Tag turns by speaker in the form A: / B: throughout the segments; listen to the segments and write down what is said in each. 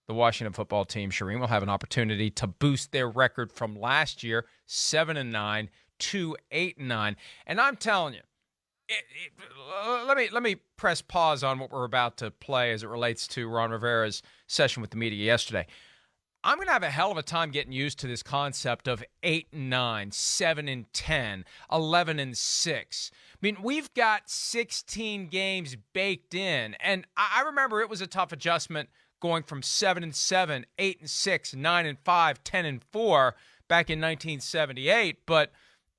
A: the Washington football team, Charean, will have an opportunity to boost their record from last year, 7-9, to 8-9. And I'm telling you, let me press pause on what we're about to play as it relates to Ron Rivera's session with the media yesterday. I'm going to have a hell of a time getting used to this concept of 8-9, 7-10, 11-6. I mean, we've got 16 games baked in, and I remember it was a tough adjustment going from 7-7, 8-6, 9-5, 10-4 back in 1978. But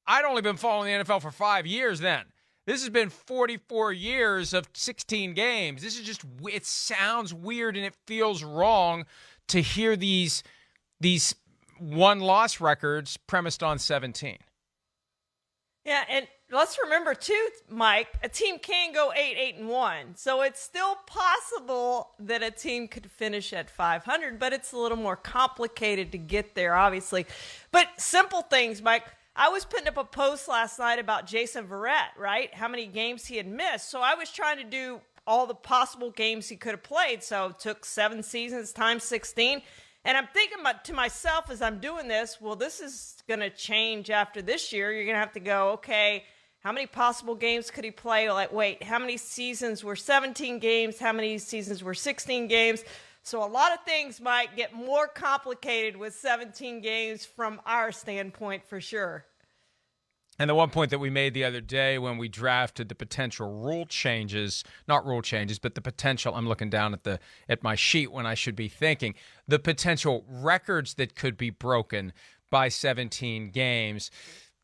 A: I'd only been following the NFL for 5 years then. This has been 44 years of 16 games. This is just, it sounds weird and it feels wrong to hear these one-loss records premised on 17.
B: Yeah, and let's remember, too, Mike, a team can go 8-1. So it's still possible that a team could finish at 500, but it's a little more complicated to get there, obviously. But simple things, Mike. I was putting up a post last night about Jason Verrett, right? How many games he had missed. So I was trying to do all the possible games he could have played. So it took 7 seasons times 16. And I'm thinking to myself as I'm doing this, well, this is going to change after this year. You're going to have to go, okay, how many possible games could he play? Like, wait, how many seasons were 17 games? How many seasons were 16 games? So a lot of things might get more complicated with 17 games from our standpoint for sure.
A: And the one point that we made the other day when we drafted the potential rule changes, not rule changes, but the potential, I'm looking down at my sheet when I should be thinking, the potential records that could be broken by 17 games.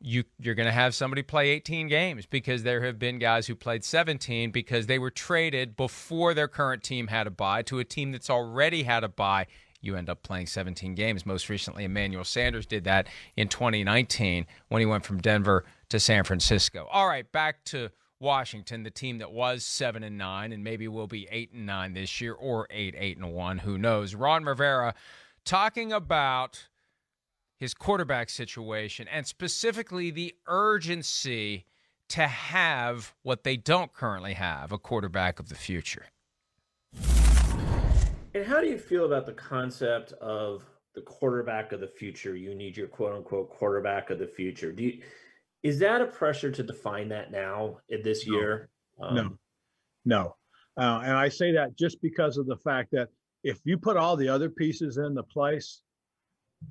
A: You're going to have somebody play 18 games because there have been guys who played 17 because they were traded before their current team had a bye to a team that's already had a bye. You end up playing 17 games. Most recently, Emmanuel Sanders did that in 2019 when he went from Denver to San Francisco. All right, back to Washington, the team that was 7-9 and maybe will be 8-9 this year or 8-1. Who knows? Ron Rivera talking about his quarterback situation and specifically the urgency to have what they don't currently have, a quarterback of the future.
C: And how do you feel about the concept of the quarterback of the future? You need your quote-unquote quarterback of the future. Is that a pressure to define that now in this year?
D: No. And I say that just because of the fact that if you put all the other pieces into place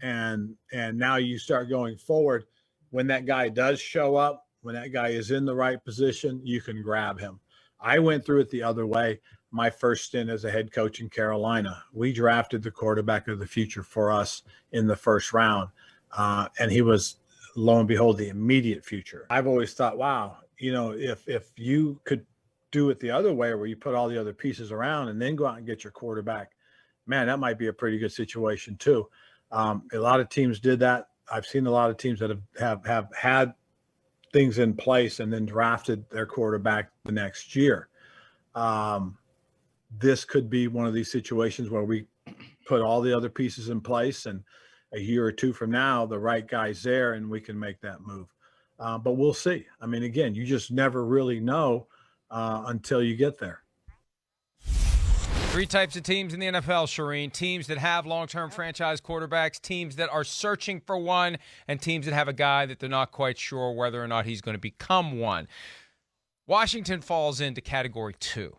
D: and now you start going forward, when that guy does show up, when that guy is in the right position, you can grab him. I went through it the other way. My first stint as a head coach in Carolina, we drafted the quarterback of the future for us in the first round. And he was, lo and behold, the immediate future. I've always thought, wow, if you could do it the other way where you put all the other pieces around and then go out and get your quarterback, man, that might be a pretty good situation too. A lot of teams did that. I've seen a lot of teams that have had things in place and then drafted their quarterback the next year. This could be one of these situations where we put all the other pieces in place and a year or two from now, the right guy's there and we can make that move. But we'll see. I mean, again, you just never really know until you get there.
A: 3 types of teams in the NFL, Charean. Teams that have long-term franchise quarterbacks, teams that are searching for one, and teams that have a guy that they're not quite sure whether or not he's going to become one. Washington falls into category 2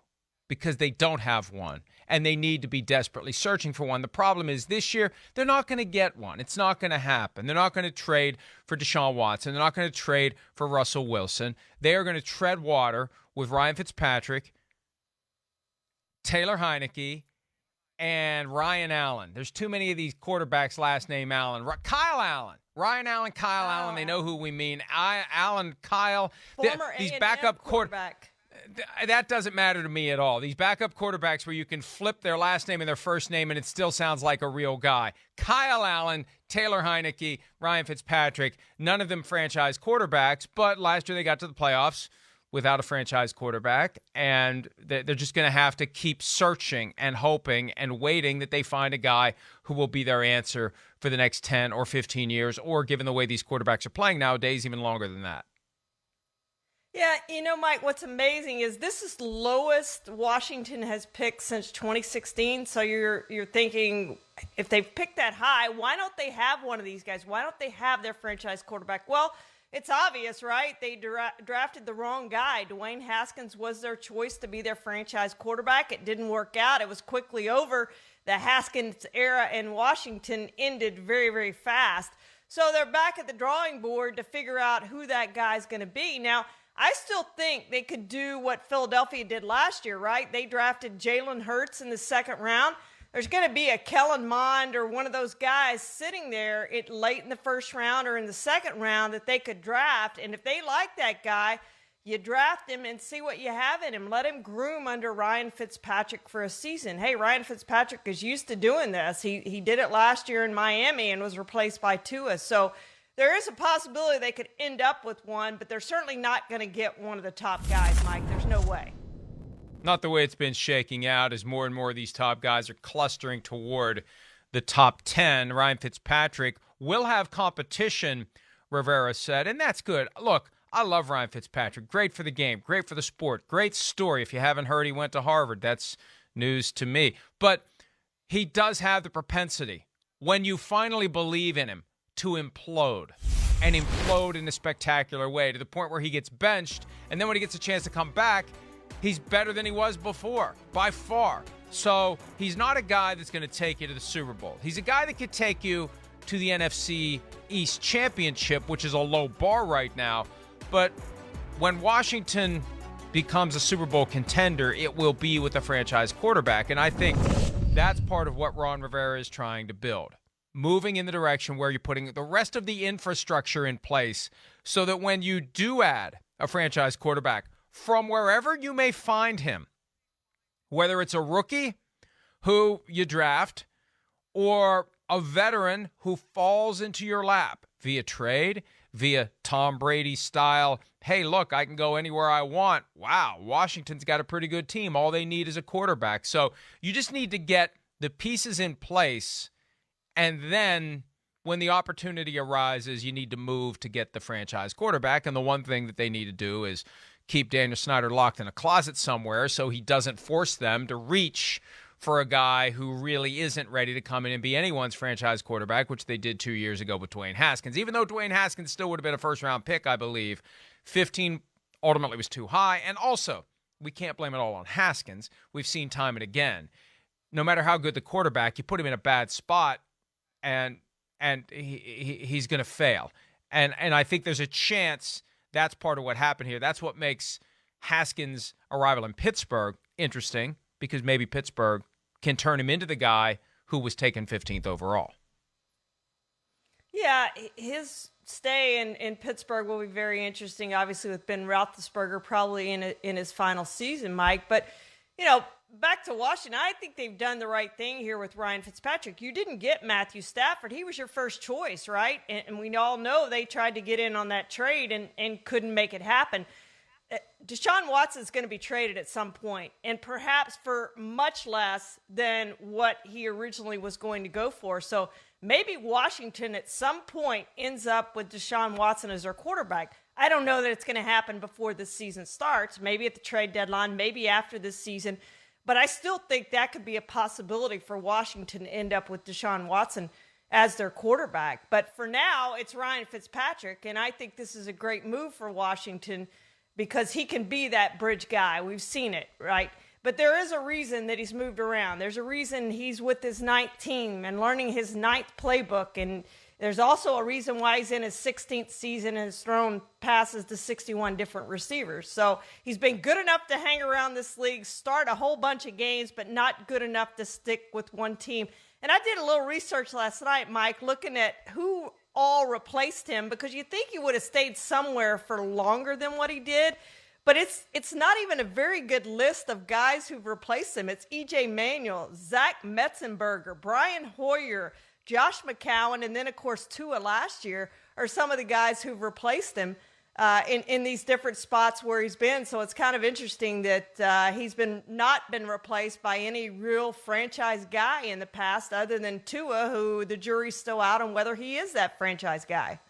A: because they don't have one, and they need to be desperately searching for one. The problem is this year, they're not going to get one. It's not going to happen. They're not going to trade for Deshaun Watson. They're not going to trade for Russell Wilson. They are going to tread water with Ryan Fitzpatrick, Taylor Heineke, and Ryan Allen. There's too many of these quarterbacks last name Allen. Kyle Allen. Ryan Allen, Kyle Allen. They know who we mean. Allen, Kyle. These backup quarterback. That doesn't matter to me at all. These backup quarterbacks where you can flip their last name and their first name and it still sounds like a real guy. Kyle Allen, Taylor Heineke, Ryan Fitzpatrick, none of them franchise quarterbacks, but last year they got to the playoffs without a franchise quarterback, and they're just going to have to keep searching and hoping and waiting that they find a guy who will be their answer for the next 10 or 15 years, or given the way these quarterbacks are playing nowadays, even longer than that.
B: Yeah, Mike, what's amazing is this is the lowest Washington has picked since 2016. So you're thinking, if they've picked that high, why don't they have one of these guys? Why don't they have their franchise quarterback? Well, it's obvious, right? They drafted the wrong guy. Dwayne Haskins was their choice to be their franchise quarterback. It didn't work out. It was quickly over. The Haskins era in Washington ended very, very fast. So they're back at the drawing board to figure out who that guy's going to be. Now, I still think they could do what Philadelphia did last year, right? They drafted Jalen Hurts in the second round. There's going to be a Kellerman or one of those guys sitting there late in the first round or in the second round that they could draft. And if they like that guy, you draft him and see what you have in him. Let him groom under Ryan Fitzpatrick for a season. Hey, Ryan Fitzpatrick is used to doing this. He did it last year in Miami and was replaced by Tua. So there is a possibility they could end up with one, but they're certainly not going to get one of the top guys, Mike. There's no way.
A: Not the way it's been shaking out, as more and more of these top guys are clustering toward the top 10. Ryan Fitzpatrick will have competition, Rivera said, and that's good. Look, I love Ryan Fitzpatrick. Great for the game, great for the sport, great story. If you haven't heard, he went to Harvard. That's news to me. But he does have the propensity, when you finally believe in him, to implode, and implode in a spectacular way, to the point where he gets benched, and then when he gets a chance to come back, he's better than he was before, by far. So he's not a guy that's going to take you to the Super Bowl. He's a guy that could take you to the NFC East Championship, which is a low bar right now. But when Washington becomes a Super Bowl contender, it will be with a franchise quarterback. And I think that's part of what Ron Rivera is trying to build. Moving in the direction where you're putting the rest of the infrastructure in place so that when you do add a franchise quarterback, from wherever you may find him, whether it's a rookie who you draft or a veteran who falls into your lap via trade, via Tom Brady style, hey, look, I can go anywhere I want. Wow, Washington's got a pretty good team. All they need is a quarterback. So you just need to get the pieces in place, and then when the opportunity arises, you need to move to get the franchise quarterback. And the one thing that they need to do is keep Daniel Snyder locked in a closet somewhere so he doesn't force them to reach for a guy who really isn't ready to come in and be anyone's franchise quarterback, which they did 2 years ago with Dwayne Haskins. Even though Dwayne Haskins still would have been a first-round pick, I believe, 15 ultimately was too high. And also, we can't blame it all on Haskins. We've seen time and again, no matter how good the quarterback, you put him in a bad spot, and he's going to fail. And I think there's a chance that's part of what happened here. That's what makes Haskins' arrival in Pittsburgh interesting, because maybe Pittsburgh can turn him into the guy who was taken 15th overall.
B: Yeah, his stay in Pittsburgh will be very interesting, obviously, with Ben Roethlisberger probably in his final season, Mike. But, back to Washington, I think they've done the right thing here with Ryan Fitzpatrick. You didn't get Matthew Stafford. He was your first choice, right? And we all know they tried to get in on that trade and couldn't make it happen. Deshaun Watson is going to be traded at some point, and perhaps for much less than what he originally was going to go for. So maybe Washington at some point ends up with Deshaun Watson as their quarterback. I don't know that it's going to happen before this season starts, maybe at the trade deadline, maybe after this season. But I still think that could be a possibility for Washington to end up with Deshaun Watson as their quarterback. But for now, it's Ryan Fitzpatrick, and I think this is a great move for Washington because he can be that bridge guy. We've seen it, right? But there is a reason that he's moved around. There's a reason he's with his ninth team and learning his ninth playbook. And there's also a reason why he's in his 16th season and has thrown passes to 61 different receivers. So he's been good enough to hang around this league, start a whole bunch of games, but not good enough to stick with one team. And I did a little research last night, Mike, looking at who all replaced him, because you think he would have stayed somewhere for longer than what he did. But it's not even a very good list of guys who've replaced him. It's E.J. Manuel, Zach Metzenberger, Brian Hoyer, Josh McCown, and then, of course, Tua last year are some of the guys who've replaced him in these different spots where he's been. So it's kind of interesting that he's not been replaced by any real franchise guy in the past other than Tua, who the jury's still out on whether he is that franchise guy.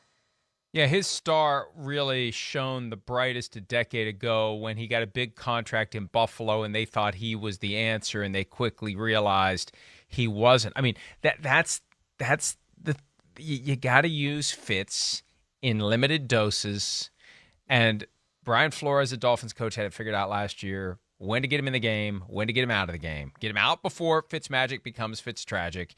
A: Yeah, his star really shone the brightest a decade ago when he got a big contract in Buffalo and they thought he was the answer, and they quickly realized he wasn't. I mean, that's the you got to use Fitz in limited doses, and Brian Flores, the Dolphins coach, had it figured out last year when to get him in the game, when to get him out of the game. Get him out before Fitzmagic becomes Fitztragic,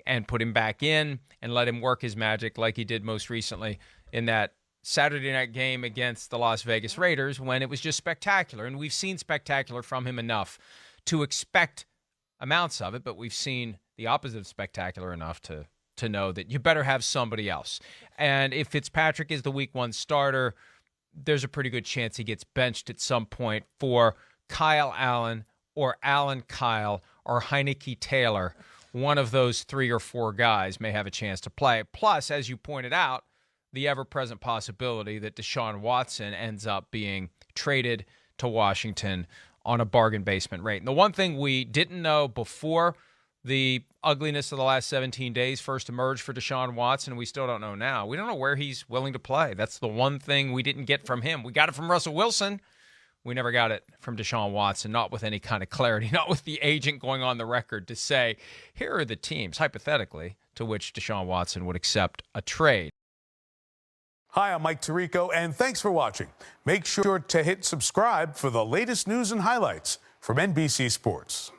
A: and put him back in and let him work his magic like he did most recently in that Saturday night game against the Las Vegas Raiders when it was just spectacular. And we've seen spectacular from him enough to expect amounts of it, but we've seen the opposite of spectacular enough to know that you better have somebody else. And if Fitzpatrick is the week 1 starter, there's a pretty good chance he gets benched at some point for Kyle Allen or Allen Kyle or Heineke Taylor. One of those 3 or 4 guys may have a chance to play. Plus, as you pointed out, the ever-present possibility that Deshaun Watson ends up being traded to Washington on a bargain basement rate. And the one thing we didn't know before the ugliness of the last 17 days first emerged for Deshaun Watson, and we still don't know now. We don't know where he's willing to play. That's the one thing we didn't get from him. We got it from Russell Wilson. We never got it from Deshaun Watson, not with any kind of clarity, not with the agent going on the record to say, here are the teams, hypothetically, to which Deshaun Watson would accept a trade.
E: Hi, I'm Mike Tirico, and thanks for watching. Make sure to hit subscribe for the latest news and highlights from NBC Sports.